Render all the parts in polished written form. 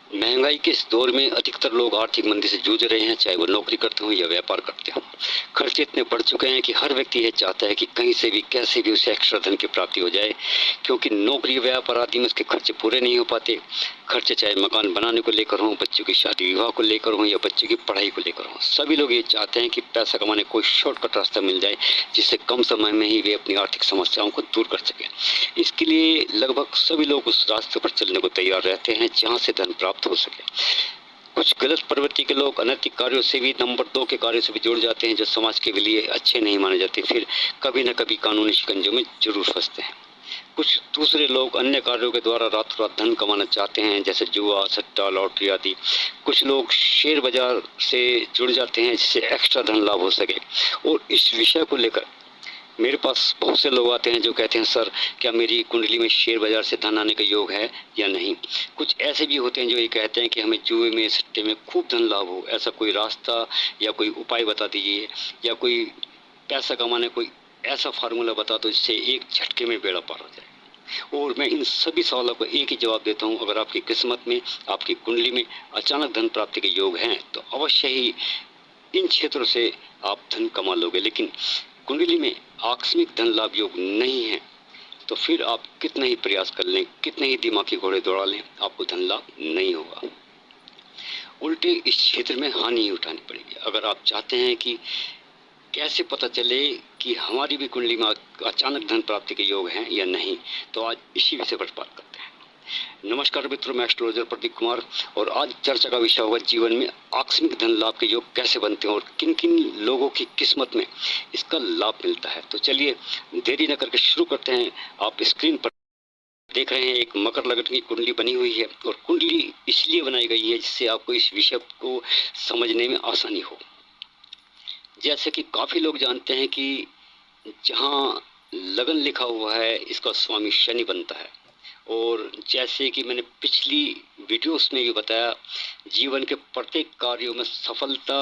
महंगाई के इस दौर में अधिकतर लोग आर्थिक मंदी से जूझ रहे हैं, चाहे वो नौकरी करते हो या व्यापार करते हो। खर्चे इतने बढ़ चुके हैं कि हर व्यक्ति ये चाहता है कि कहीं से भी कैसे भी उसे एक्स्ट्रा धन की प्राप्ति हो जाए, क्योंकि नौकरी व्यापार आदि में उसके खर्चे पूरे नहीं हो पाते। खर्चे चाहे मकान बनाने को लेकर हों, बच्चों की शादी विवाह को लेकर हों या बच्चों की पढ़ाई को लेकर हों, सभी लोग ये चाहते हैं कि पैसा कमाने कोई शॉर्टकट रास्ता मिल जाए, जिससे कम समय में ही वे अपनी आर्थिक समस्याओं को दूर कर सकें। इसके लिए लगभग सभी लोग उस रास्ते पर चलने को तैयार रहते हैं जहां से धन प्राप्त हो सके। कुछ गलत प्रवृत्ति के लोग अनैतिक कार्यों से भी, नंबर 2 के कार्यों से भी जुड़ जाते हैं जो समाज के लिए अच्छे नहीं माने जाते, फिर कभी न कभी कानूनी शिकंजों में जरूर फंसते हैं। कुछ दूसरे लोग अन्य कार्यों के द्वारा रातों रात धन कमाना चाहते हैं, जैसे जुआ, सट्टा, लॉटरी आदि। कुछ लोग शेयर बाजार से जुड़ जाते हैं जिससे एक्स्ट्रा धन लाभ हो सके। और इस विषय को लेकर मेरे पास बहुत से लोग आते हैं जो कहते हैं, सर क्या मेरी कुंडली में शेयर बाजार से धन आने का योग है या नहीं। कुछ ऐसे भी होते हैं जो ये कहते हैं कि हमें जुए में, सट्टे में खूब धन लाभ हो, ऐसा कोई रास्ता या कोई उपाय बता दीजिए, या कोई पैसा कमाने कोई ऐसा फार्मूला बता दो जिससे एक झटके में बेड़ा पार हो जाए। और मैं इन सभी सवालों को एक ही जवाब देता हूँ, अगर आपकी किस्मत में, आपकी कुंडली में अचानक धन प्राप्ति के योग हैं तो अवश्य ही इन क्षेत्रों से आप धन कमा लोगे। लेकिन कुंडली में आकस्मिक धन लाभ योग नहीं है तो फिर आप कितना ही प्रयास कर लें, कितने ही दिमागी घोड़े दौड़ा लें, आपको धन लाभ नहीं होगा। उल्टे इस क्षेत्र में हानि ही उठानी पड़ेगी। अगर आप चाहते हैं कि कैसे पता चले कि हमारी भी कुंडली में अचानक धन प्राप्ति के योग हैं या नहीं, तो आज इसी विषय पर बात करते हैं। नमस्कार मित्रों, मैं एस्ट्रोलॉजर प्रदीप कुमार, और आज चर्चा का विषय होगा जीवन में आकस्मिक धन लाभ के योग कैसे बनते हैं और किन किन लोगों की किस्मत में इसका लाभ मिलता है। तो चलिए देरी न करके शुरू करते हैं। आप स्क्रीन पर देख रहे हैं एक मकर लग्न की कुंडली बनी हुई है, और कुंडली इसलिए बनाई गई है जिससे आपको इस विषय को समझने में आसानी हो। जैसे कि काफी लोग जानते हैं कि जहाँ लगन लिखा हुआ है इसका स्वामी शनि बनता है, और जैसे कि मैंने पिछली वीडियोस में भी बताया, जीवन के प्रत्येक कार्यों में सफलता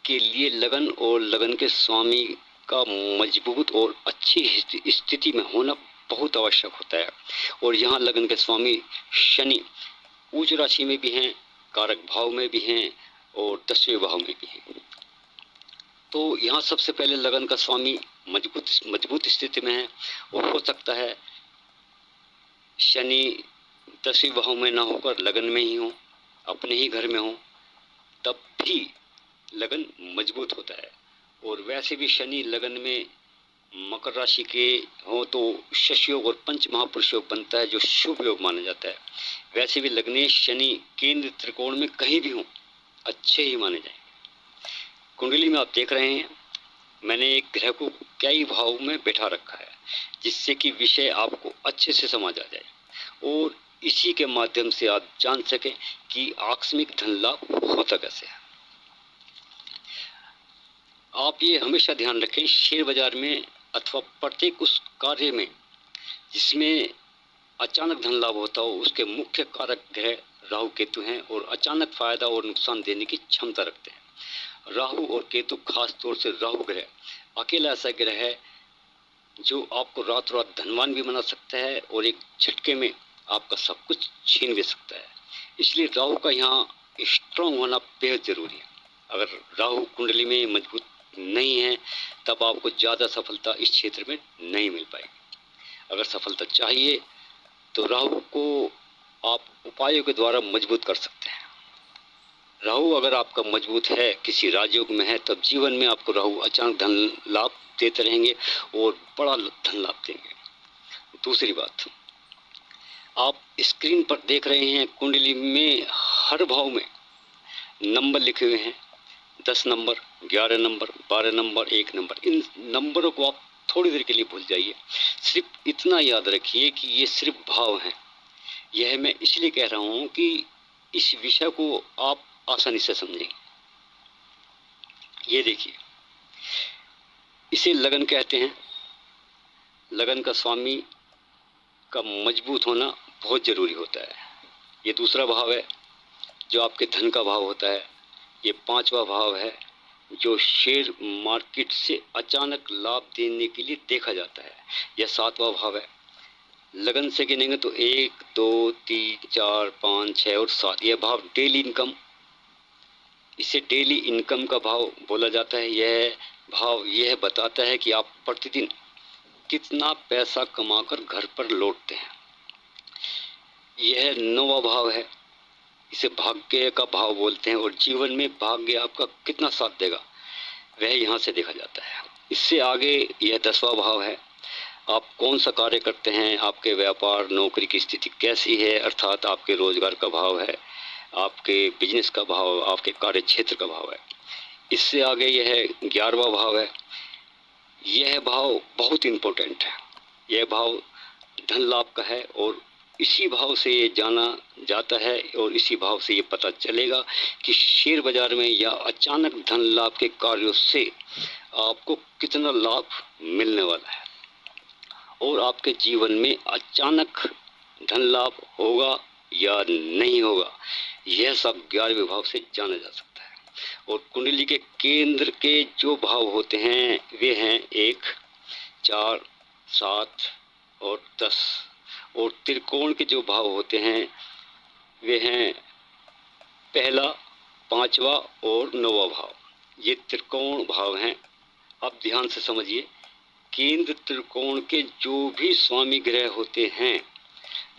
के लिए लगन और लगन के स्वामी का मजबूत और अच्छी स्थिति में होना बहुत आवश्यक होता है। और यहाँ लगन के स्वामी शनि उच्च राशि में भी हैं, कारक भाव में भी हैं और 10वें भाव में भी हैं। तो यहाँ सबसे पहले लगन का स्वामी मजबूत स्थिति में है, और हो सकता है शनि 10वें भाव में ना होकर लगन में ही हो, अपने ही घर में हो, तब भी लगन मजबूत होता है। और वैसे भी शनि लगन में मकर राशि के हो तो शश योग और पंच महापुरुष योग बनता है, जो शुभ योग माना जाता है। वैसे भी लग्नेश शनि केंद्र त्रिकोण में कहीं भी हो, अच्छे ही माने जाए। कुंडली में आप देख रहे हैं मैंने एक ग्रह को कई भाव में बैठा रखा है, जिससे कि विषय आपको अच्छे से समझ आ जाए और इसी के माध्यम से आप जान सकें कि आकस्मिक धन लाभ होता कैसे है। आप ये हमेशा ध्यान रखें, शेयर बाजार में अथवा प्रत्येक उस कार्य में जिसमें अचानक धन लाभ होता हो, उसके मुख्य कारक ग्रह राहु केतु हैं, और अचानक फायदा और नुकसान देने की क्षमता रखते हैं। राहु और केतु, खास तौर से राहु ग्रह अकेला ऐसा ग्रह है जो आपको रातों रात धनवान भी बना सकता है और एक झटके में आपका सब कुछ छीन भी सकता है। इसलिए राहु का यहाँ स्ट्रांग होना बेहद जरूरी है। अगर राहु कुंडली में मजबूत नहीं है तब आपको ज़्यादा सफलता इस क्षेत्र में नहीं मिल पाएगी। अगर सफलता चाहिए तो राहु को आप उपायों के द्वारा मजबूत कर सकते हैं। राहु अगर आपका मजबूत है, किसी राजयोग में है, तब जीवन में आपको राहु अचानक धन लाभ देते रहेंगे और बड़ा धन लाभ देंगे। दूसरी बात, आप स्क्रीन पर देख रहे हैं कुंडली में हर भाव में नंबर लिखे हुए हैं, 10 नंबर, 11 नंबर, 12 नंबर, 1 नंबर। इन नंबरों को आप थोड़ी देर के लिए भूल जाइए, सिर्फ इतना याद रखिए कि ये सिर्फ भाव हैं। यह मैं इसलिए कह रहा हूं कि इस विषय को आप आसानी से समझें। ये देखिए, इसे लगन कहते हैं। लगन का स्वामी का मजबूत होना बहुत जरूरी होता है। ये दूसरा भाव है जो आपके धन का भाव होता है। ये 5वां भाव है जो शेयर मार्केट से अचानक लाभ देने के लिए देखा जाता है। यह 7वां भाव है लगन से गिनेंगे तो 1 2 3 4 5 6 और 7, यह भाव डेली इनकम, इसे डेली इनकम का भाव बोला जाता है। यह भाव यह बताता है कि आप प्रतिदिन कितना पैसा कमाकर घर पर लौटते हैं। यह 9वां भाव है, इसे भाग्य का भाव बोलते हैं, और जीवन में भाग्य आपका कितना साथ देगा वह यहाँ से देखा जाता है। इससे आगे यह 10वां भाव है, आप कौन सा कार्य करते हैं, आपके व्यापार नौकरी की स्थिति कैसी है, अर्थात आपके रोजगार का भाव है, आपके बिजनेस का भाव, आपके कार्य क्षेत्र का भाव है। इससे आगे यह 11वां भाव है। यह भाव बहुत इंपॉर्टेंट है, यह भाव धन लाभ का है, और इसी भाव से ये जाना जाता है और इसी भाव से ये पता चलेगा कि शेयर बाजार में या अचानक धन लाभ के कार्यों से आपको कितना लाभ मिलने वाला है, और आपके जीवन में अचानक धन लाभ होगा या नहीं होगा, यह सब 11वें भाव से जाना जा सकता है। और कुंडली के केंद्र के जो भाव होते हैं वे हैं 1 4 7 और 10, और त्रिकोण के जो भाव होते हैं वे हैं पहला, 5वां और 9वां भाव। ये त्रिकोण भाव हैं। अब ध्यान से समझिए, केंद्र त्रिकोण के जो भी स्वामी ग्रह होते हैं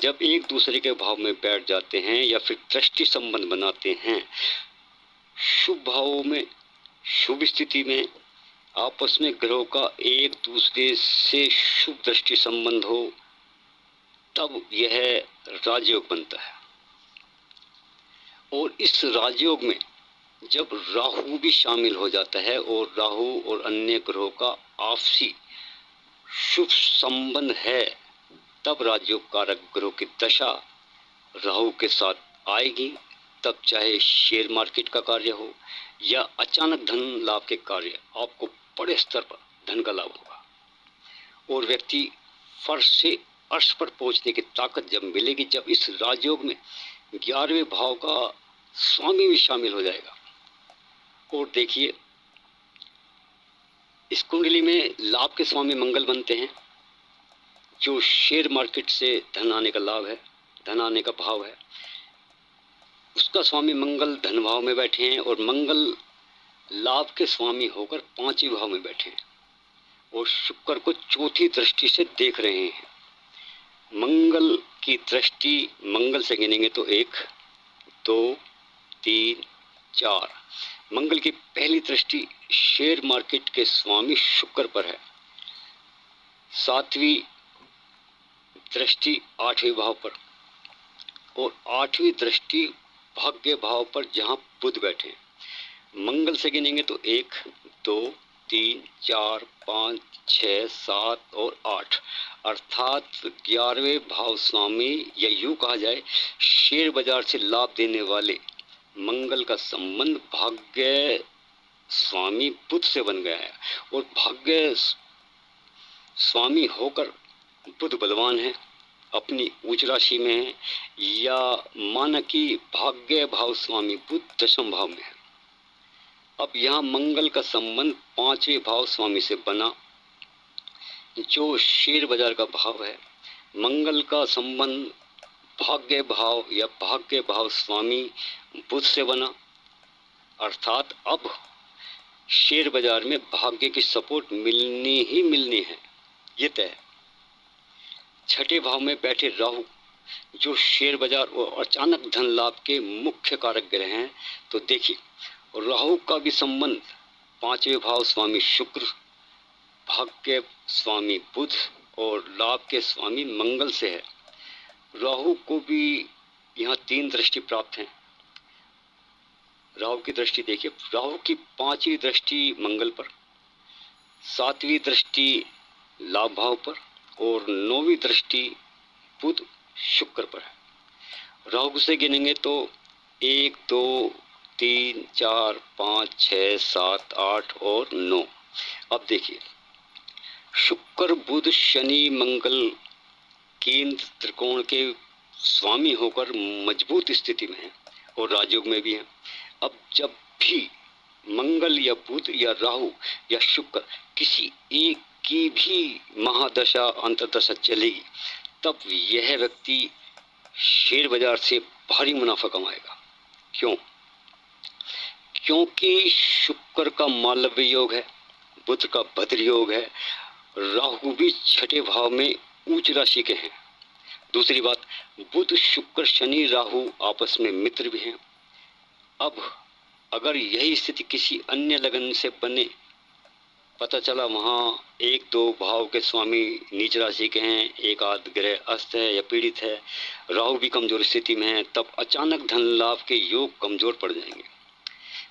जब एक दूसरे के भाव में बैठ जाते हैं या फिर दृष्टि संबंध बनाते हैं, शुभ भावों में, शुभ स्थिति में आपस में ग्रहों का एक दूसरे से शुभ दृष्टि संबंध हो, तब यह राजयोग बनता है। और इस राजयोग में जब राहु भी शामिल हो जाता है और राहु और अन्य ग्रहों का आपसी शुभ संबंध है, तब राजयोग कारक ग्रहों की दशा राहु के साथ आएगी। तब चाहे शेयर मार्केट का कार्य हो या अचानक धन लाभ के कार्य, आपको बड़े स्तर पर धन का लाभ होगा, और व्यक्ति फर्श से अर्श पर पहुंचने की ताकत जब मिलेगी, जब इस राजयोग में 11वें भाव का स्वामी भी शामिल हो जाएगा। और देखिए, इस कुंडली में लाभ के स्वामी मंगल बनते हैं, जो शेयर मार्केट से धन आने का लाभ है, धन आने का भाव है, उसका स्वामी मंगल धन भाव में बैठे हैं, और मंगल लाभ के स्वामी होकर 5वें भाव में बैठे हैं और शुक्र को चौथी दृष्टि से देख रहे हैं। मंगल की दृष्टि, मंगल से गिनेंगे तो 1 2 3 4, मंगल की पहली दृष्टि शेयर मार्केट के स्वामी शुक्र पर है। 7वीं दृष्टि 8वें भाव पर, और 8वीं दृष्टि भाग्य भाव पर जहां बुध बैठे हैं। मंगल से गिनेंगे तो 1 2 3 4 5 6 7 और 8, अर्थात 11वें भाव स्वामी, या यूं कहा जाए शेयर बाजार से लाभ देने वाले मंगल का संबंध भाग्य स्वामी बुध से बन गया है। और भाग्य स्वामी होकर बुध बलवान है, अपनी उच्च राशि में है, या माना कि भाग्य भाव स्वामी बुध 10वें भाव में है। अब यहाँ मंगल का संबंध 5वें भाव स्वामी से बना, जो शेयर बाजार का भाव है। मंगल का संबंध भाग्य भाव या भाग्य भाव स्वामी बुध से बना, अर्थात अब शेयर बाजार में भाग्य की सपोर्ट मिलनी ही मिलनी है, ये तय है। 6ठे भाव में बैठे राहु, जो शेयर बाजार और अचानक धन लाभ के मुख्य कारक ग्रह हैं। तो देखिए, राहु का भी संबंध 5वें भाव स्वामी शुक्र, भाग्य स्वामी बुध और लाभ के स्वामी मंगल से है। राहु को भी यहाँ 3 दृष्टि प्राप्त हैं। राहु की दृष्टि देखिए, राहु की 5वीं दृष्टि मंगल पर, 7वीं दृष्टि लाभ भाव पर, और 9वीं दृष्टि बुध शुक्र पर है। राहु से गिनेंगे तो 1 2 3 4 5 6 7 8 और 9। अब देखिए, शुक्र बुध शनि मंगल केंद्र त्रिकोण के स्वामी होकर मजबूत स्थिति में है और राजयोग में भी है। अब जब भी मंगल या बुध या राहु या शुक्र किसी एक की भी महादशा अंतर्दशा चलेगी, तब यह व्यक्ति शेयर बाजार से भारी मुनाफा कमाएगा। क्यों? क्योंकि शुक्र का मालव्य योग है, बुध का भद्र योग है, राहु भी छठे भाव में उच्च राशि के हैं। दूसरी बात, बुध शुक्र शनि राहु आपस में मित्र भी हैं। अब अगर यही स्थिति किसी अन्य लगन से बने, पता चला वहाँ एक दो भाव के स्वामी नीच राशि के हैं, एक आध ग्रह अस्त है या पीड़ित है, राहु भी कमजोर स्थिति में है, तब अचानक धन लाभ के योग कमजोर पड़ जाएंगे।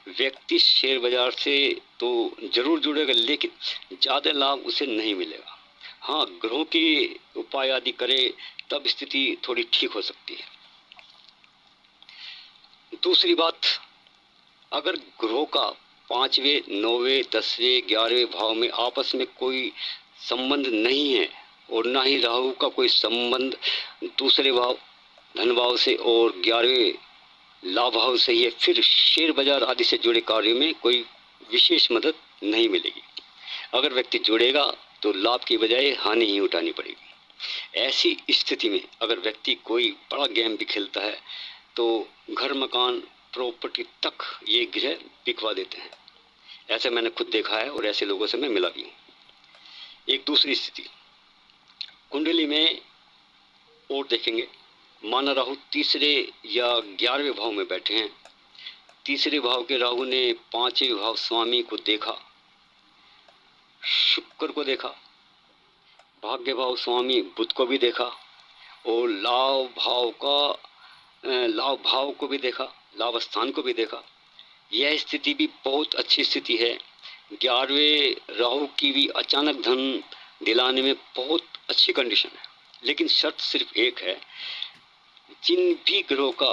व्यक्ति शेयर बाजार से तो जरूर जुड़ेगा, लेकिन ज्यादा लाभ उसे नहीं मिलेगा। हाँ, ग्रहों के उपाय आदि करे तब स्थिति थोड़ी ठीक हो सकती है। दूसरी बात, अगर ग्रहों का 5वें, 9वें, 10वें, 11वें भाव में आपस में कोई संबंध नहीं है और ना ही राहु का कोई संबंध दूसरे भाव धन भाव से और 11वें लाभ भाव से ही है, फिर शेयर बाजार आदि से जुड़े कार्यों में कोई विशेष मदद नहीं मिलेगी। अगर व्यक्ति जुड़ेगा तो लाभ की बजाय हानि ही उठानी पड़ेगी। ऐसी स्थिति में अगर व्यक्ति कोई बड़ा गेम भी खेलता है तो घर, मकान, प्रॉपर्टी तक ये ग्रह बिकवा देते हैं। ऐसे मैंने खुद देखा है और ऐसे लोगों से मैं मिला भी हूँ। एक दूसरी स्थिति कुंडली में और देखेंगे, माना राहु तीसरे या 11वें भाव में बैठे हैं। तीसरे भाव के राहु ने 5वें भाव स्वामी को देखा, शुक्र को देखा, भाग्य भाव स्वामी बुध को भी देखा और लाभ भाव को भी देखा, लाभ स्थान को भी देखा। यह स्थिति भी बहुत अच्छी स्थिति है। 11वें राहु की भी अचानक धन दिलाने में बहुत अच्छी कंडीशन है, लेकिन शर्त सिर्फ एक है, जिन भी ग्रहों का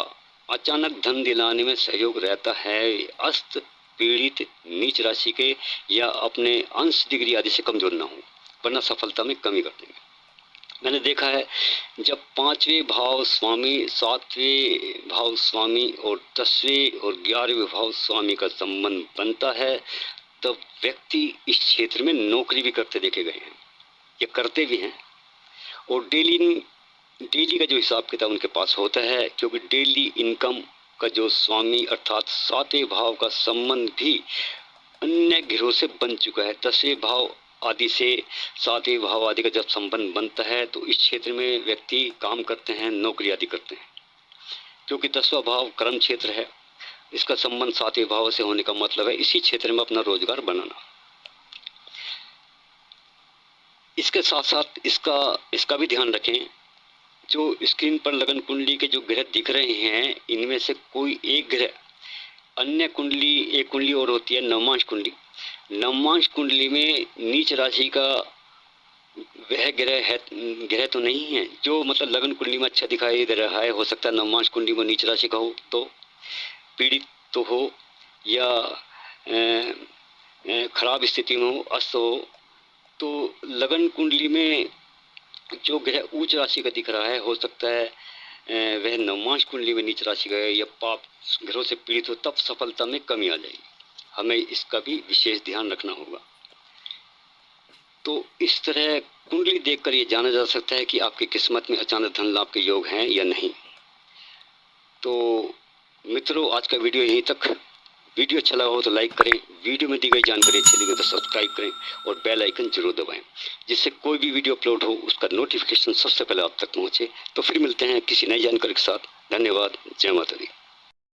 अचानक धन दिलाने में सहयोग रहता है, अस्त, पीड़ित, नीच राशि के या अपने अंश डिग्री आदि से कमजोर ना हो, वरना सफलता में कमी कर देंगे। मैंने देखा है जब 5वें भाव स्वामी, 7वें भाव स्वामी और 10वें और 11वें भाव स्वामी का संबंध बनता है, तब व्यक्ति इस क्षेत्र में नौकरी भी करते देखे गए हैं, ये करते भी हैं। और डेली का जो हिसाब किताब उनके पास होता है, क्योंकि डेली इनकम का जो स्वामी अर्थात 7वें भाव का संबंध भी अन्य ग्रहों से बन चुका है। 10वें भाव आदि से 7वें भाव आदि का जब संबंध बनता है तो इस क्षेत्र में व्यक्ति काम करते हैं, नौकरी आदि करते हैं। क्योंकि 10वां भाव कर्म क्षेत्र है, इसका संबंध 7वें भाव से होने का मतलब है इसी क्षेत्र में अपना रोजगार बनाना। इसके साथ साथ इसका भी ध्यान रखें, जो स्क्रीन पर लगन कुंडली के जो ग्रह दिख रहे हैं, इनमें से कोई एक ग्रह अन्य कुंडली, एक कुंडली और होती है नवमांश कुंडली। नवमांश कुंडली में नीच राशि का वह ग्रह तो नहीं है जो मतलब लगन कुंडली में अच्छा दिखाई दे रहा है। हो सकता है नवमांश कुंडली में नीच राशि का हो, तो पीड़ित तो हो या खराब स्थिति में हो, अस्त हो। तो लगन कुंडली में जो ग्रह उच्च राशि का दिख रहा है, हो सकता है वह नवमांश कुंडली में नीच राशि का है या पाप ग्रहों से पीड़ित हो, तब सफलता में कमी आ जाएगी। हमें इसका भी विशेष ध्यान रखना होगा। तो इस तरह कुंडली देखकर ये जाना जा सकता है कि आपकी किस्मत में अचानक धन लाभ के योग हैं या नहीं। तो मित्रों, आज का वीडियो यहीं तक। वीडियो अच्छा लगा हो तो लाइक करें, वीडियो में दी गई जानकारी अच्छी लगी तो सब्सक्राइब करें और बेल आइकन जरूर दबाएं, जिससे कोई भी वीडियो अपलोड हो उसका नोटिफिकेशन सबसे पहले आप तक पहुंचे। तो फिर मिलते हैं किसी नई जानकारी के साथ। धन्यवाद। जय माता दी।